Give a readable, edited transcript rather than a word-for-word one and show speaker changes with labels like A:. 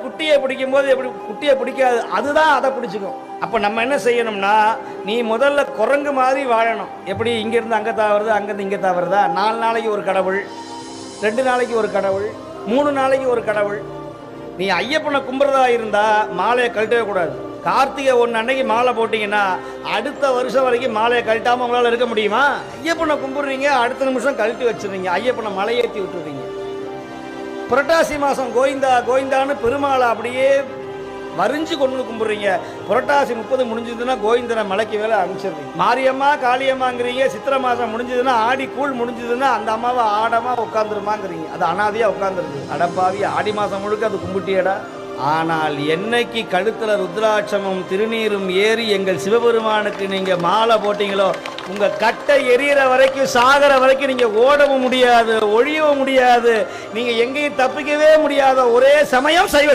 A: குட்டியை பிடிக்கும் போது எப்படி குட்டியை பிடிக்காது, அதுதான் அதை பிடிச்சிக்கும். அப்போ நம்ம என்ன செய்யணும்னா, நீ முதல்ல குரங்கு மாதிரி வாழணும். எப்படி இங்கேருந்து அங்கே தாவறது, அங்கேருந்து இங்கே தாவறதா? 4 நாளைக்கு ஒரு கடவுள், 2 நாளைக்கு ஒரு கடவுள், 3 நாளைக்கு ஒரு கடவுள். நீ ஐயப்பனை கும்பிட்றதா இருந்தால் மாலையை கழட்டவே கூடாது. கார்த்திகை 1 அன்னைக்கு மாலை போட்டிங்கன்னா அடுத்த வருஷம் வரைக்கும் மாலையை கழட்டாமல் உங்களால் இருக்க முடியுமா? ஐயப்பனை கும்பிட்றீங்க, அடுத்த நிமிஷம் கழட்டி வச்சுருவீங்க, ஐயப்பனை மலையேற்றி விட்டுருவீங்க. புரட்டாசி மாதம் கோவிந்தா கோவிந்தான்னு பெருமாளை அப்படியே வரிஞ்சு கொண்டு கும்பிட்றீங்க. புரட்டாசி 30 முடிஞ்சதுன்னா கோவிந்தனை மலைக்கு வேலை அனுப்பிச்சிடுறீங்க. மாரியம்மா காளியம்மாங்கிறீங்க. சித்திரை மாதம் முடிஞ்சதுன்னா ஆடி கூழ் முடிஞ்சதுன்னா அந்த அம்மாவை ஆடமாக உட்காந்துருமாங்கிறீங்க. அது அனாதையாக உட்காந்துருக்கு. அடப்பாவி, ஆடி மாதம் முழுக்க அது கும்பிட்டியடா. ஆனால் என்னைக்கு கழுத்தில் ருத்ராட்சமும் திருநீரும் ஏறி எங்கள் சிவபெருமானுக்கு நீங்கள் மாலை போட்டீங்களோ, உங்கள் கட்டை எரியிற வரைக்கும், சாகிற வரைக்கும் நீங்கள் ஓடவும் முடியாது, ஒழியவும் முடியாது, நீங்கள் எங்கேயும் தப்பிக்கவே முடியாத ஒரே சமயம் சைவ